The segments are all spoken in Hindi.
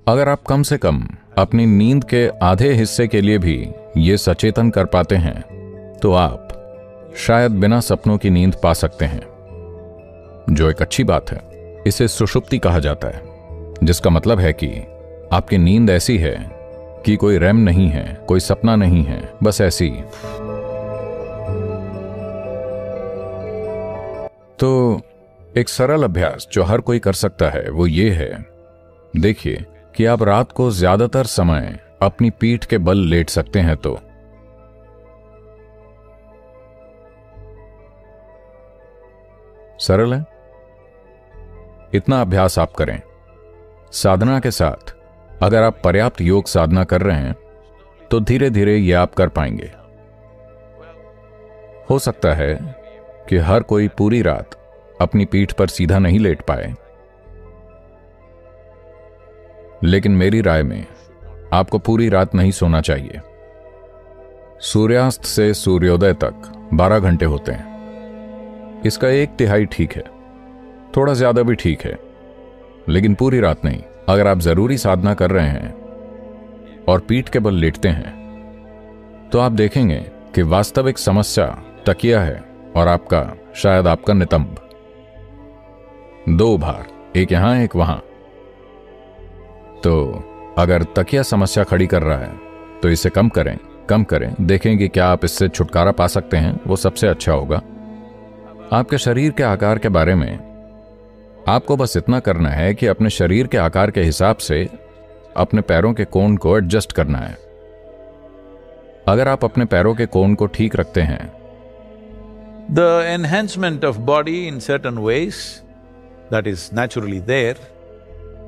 अगर आप कम से कम अपनी नींद के आधे हिस्से के लिए भी ये सचेतन कर पाते हैं तो आप शायद बिना सपनों की नींद पा सकते हैं, जो एक अच्छी बात है। इसे सुषुप्ति कहा जाता है, जिसका मतलब है कि आपकी नींद ऐसी है कि कोई रैम नहीं है, कोई सपना नहीं है, बस ऐसी। तो एक सरल अभ्यास जो हर कोई कर सकता है वो ये है, देखिए कि आप रात को ज्यादातर समय अपनी पीठ के बल लेट सकते हैं तो सरल है। इतना अभ्यास आप करें। साधना के साथ अगर आप पर्याप्त योग साधना कर रहे हैं तो धीरे धीरे ये आप कर पाएंगे। हो सकता है कि हर कोई पूरी रात अपनी पीठ पर सीधा नहीं लेट पाए, लेकिन मेरी राय में आपको पूरी रात नहीं सोना चाहिए। सूर्यास्त से सूर्योदय तक 12 घंटे होते हैं। इसका 1/3 ठीक है, थोड़ा ज्यादा भी ठीक है, लेकिन पूरी रात नहीं। अगर आप जरूरी साधना कर रहे हैं और पीठ के बल लेटते हैं तो आप देखेंगे कि वास्तविक समस्या तकिया है और शायद आपका नितंब। 2 भार, एक यहां एक वहां। तो अगर तकिया समस्या खड़ी कर रहा है तो इसे कम करें, देखेंगे क्या आप इससे छुटकारा पा सकते हैं। वो सबसे अच्छा होगा। आपके शरीर के आकार के बारे में आपको बस इतना करना है कि अपने शरीर के आकार के हिसाब से अपने पैरों के कोण को एडजस्ट करना है। अगर आप अपने पैरों के कोण को ठीक रखते हैं, The enhancement of body in certain ways that is naturally there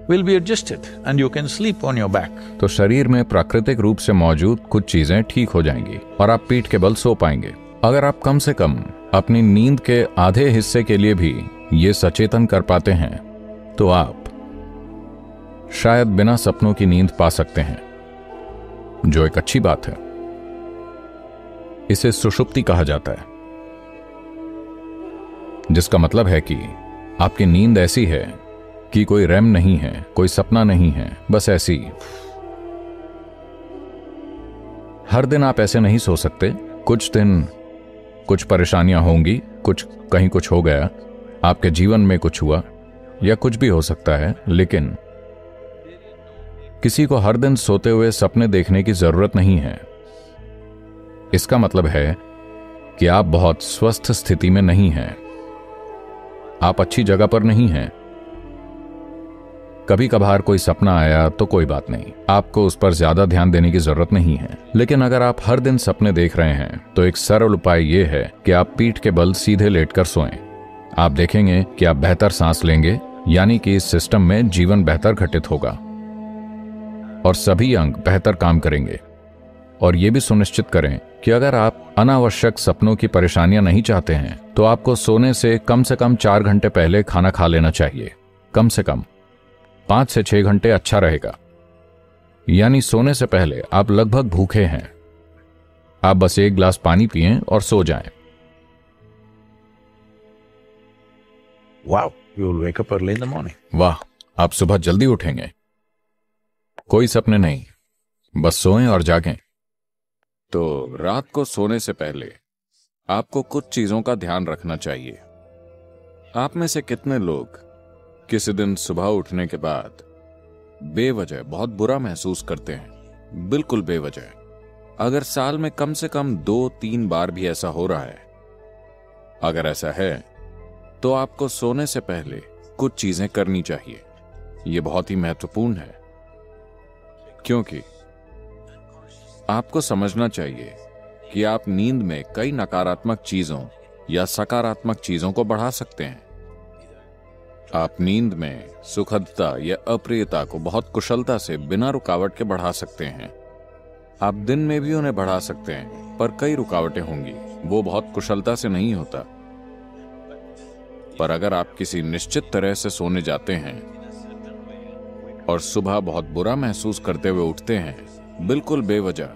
will be adjusted and you can sleep on your back. तो शरीर में प्राकृतिक रूप से मौजूद कुछ चीजें ठीक हो जाएंगी और आप पीठ के बल सो पाएंगे। अगर आप कम से कम अपनी नींद के आधे हिस्से के लिए भी ये सचेतन कर पाते हैं तो आप शायद बिना सपनों की नींद पा सकते हैं, जो एक अच्छी बात है। इसे सुषुप्ति कहा जाता है, जिसका मतलब है कि आपकी नींद ऐसी है कि कोई रैम नहीं है, कोई सपना नहीं है, बस ऐसी। हर दिन आप ऐसे नहीं सो सकते। कुछ दिन कुछ परेशानियां होंगी, कहीं कुछ हो गया, आपके जीवन में कुछ हुआ या कुछ भी हो सकता है, लेकिन किसी को हर दिन सोते हुए सपने देखने की जरूरत नहीं है। इसका मतलब है कि आप बहुत स्वस्थ स्थिति में नहीं हैं, आप अच्छी जगह पर नहीं हैं। कभी कभार कोई सपना आया तो कोई बात नहीं, आपको उस पर ज्यादा ध्यान देने की जरूरत नहीं है। लेकिन अगर आप हर दिन सपने देख रहे हैं तो एक सरल उपाय यह है कि आप पीठ के बल सीधे लेटकर सोएं। आप देखेंगे कि आप बेहतर सांस लेंगे, यानी कि इस सिस्टम में जीवन बेहतर घटित होगा और सभी अंग बेहतर काम करेंगे। और यह भी सुनिश्चित करें कि अगर आप अनावश्यक सपनों की परेशानियां नहीं चाहते हैं तो आपको सोने से कम 4 घंटे पहले खाना खा लेना चाहिए। कम से कम 5 से 6 घंटे अच्छा रहेगा, यानी सोने से पहले आप लगभग भूखे हैं। आप बस 1 गिलास पानी पिएं और सो जाएं। Wow, you will wake up early in the morning. वाह, आप सुबह जल्दी उठेंगे। कोई सपने नहीं, बस सोएं और जागें। तो रात को सोने से पहले आपको कुछ चीजों का ध्यान रखना चाहिए। आप में से कितने लोग किसी दिन सुबह उठने के बाद बेवजह बहुत बुरा महसूस करते हैं? बिल्कुल बेवजह। अगर साल में कम से कम 2-3 बार भी ऐसा हो रहा है, अगर ऐसा है तो आपको सोने से पहले कुछ चीजें करनी चाहिए। यह बहुत ही महत्वपूर्ण है, क्योंकि आपको समझना चाहिए कि आप नींद में कई नकारात्मक चीजों या सकारात्मक चीजों को बढ़ा सकते हैं। आप नींद में सुखदता या अप्रियता को बहुत कुशलता से बिना रुकावट के बढ़ा सकते हैं। आप दिन में भी उन्हें बढ़ा सकते हैं, पर कई रुकावटें होंगी, वो बहुत कुशलता से नहीं होता। पर अगर आप किसी निश्चित तरह से सोने जाते हैं और सुबह बहुत बुरा महसूस करते हुए उठते हैं बिल्कुल बेवजह,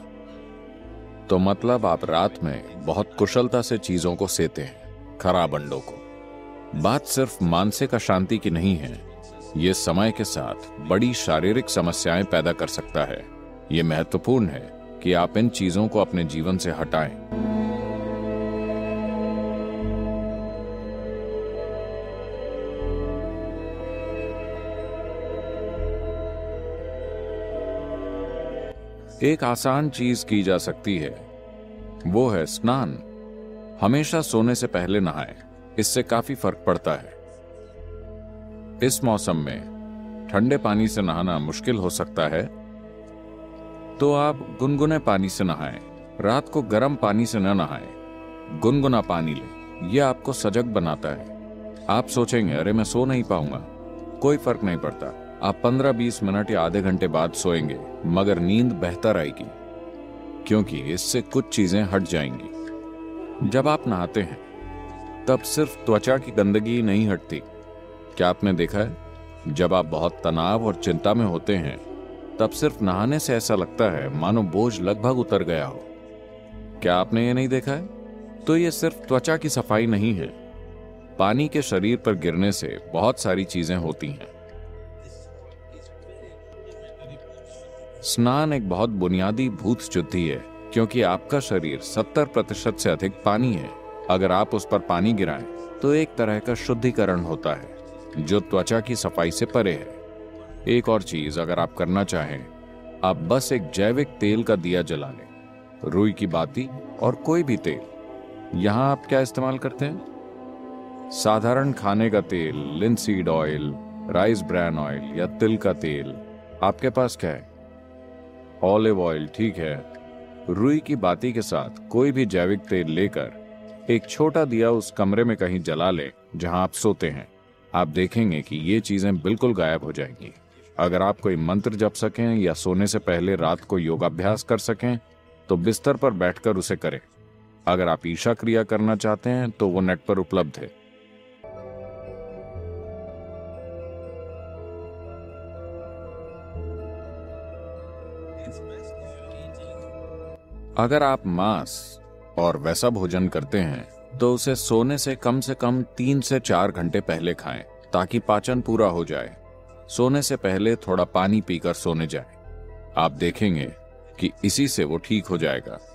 तो मतलब आप रात में बहुत कुशलता से चीजों को सेते हैं, खराब अंडों को। बात सिर्फ मानसिक अशांति की नहीं है, ये समय के साथ बड़ी शारीरिक समस्याएं पैदा कर सकता है। ये महत्वपूर्ण है कि आप इन चीजों को अपने जीवन से हटाएं। एक आसान चीज की जा सकती है, वो है स्नान। हमेशा सोने से पहले नहाएं, इससे काफी फर्क पड़ता है। इस मौसम में ठंडे पानी से नहाना मुश्किल हो सकता है, तो आप गुनगुने पानी से नहाएं। रात को गर्म पानी से न नहाएं, गुनगुना पानी लें। यह आपको सजग बनाता है। आप सोचेंगे, अरे मैं सो नहीं पाऊंगा। कोई फर्क नहीं पड़ता। आप 15-20 मिनट या आधे घंटे बाद सोएंगे, मगर नींद बेहतर आएगी, क्योंकि इससे कुछ चीजें हट जाएंगी। जब आप नहाते हैं, तब सिर्फ त्वचा की गंदगी नहीं हटती। क्या आपने देखा है, जब आप बहुत तनाव और चिंता में होते हैं, तब सिर्फ नहाने से ऐसा लगता है मानो बोझ लगभग उतर गया हो। क्या आपने ये नहीं देखा है? तो ये सिर्फ त्वचा की सफाई नहीं है। पानी के शरीर पर गिरने से बहुत सारी चीजें होती हैं। स्नान एक बहुत बुनियादी भूत शुद्धि है, क्योंकि आपका शरीर 70% से अधिक पानी है। अगर आप उस पर पानी गिराएं, तो एक तरह का शुद्धिकरण होता है, जो त्वचा की सफाई से परे है। एक और चीज अगर आप करना चाहें, आप बस एक जैविक तेल का दिया जला लें। रुई की बाती और कोई भी तेल। यहां आप क्या इस्तेमाल करते हैं? साधारण खाने का तेल, linseed oil, rice bran oil या तिल का तेल। आपके पास क्या है? ऑलिव ऑयल, ठीक है। रुई की बाती के साथ कोई भी जैविक तेल लेकर एक छोटा दिया उस कमरे में कहीं जला लें जहां आप सोते हैं। आप देखेंगे कि ये चीजें बिल्कुल गायब हो जाएंगी। अगर आप कोई मंत्र जप सकें या सोने से पहले रात को योगाभ्यास कर सकें, तो बिस्तर पर बैठकर उसे करें। अगर आप ईशा क्रिया करना चाहते हैं, तो वो नेट पर उपलब्ध है। अगर आप मांस और वैसा भोजन करते हैं, तो उसे सोने से कम 3 से 4 घंटे पहले खाएं, ताकि पाचन पूरा हो जाए। सोने से पहले थोड़ा पानी पीकर सोने जाएं। आप देखेंगे कि इसी से वो ठीक हो जाएगा।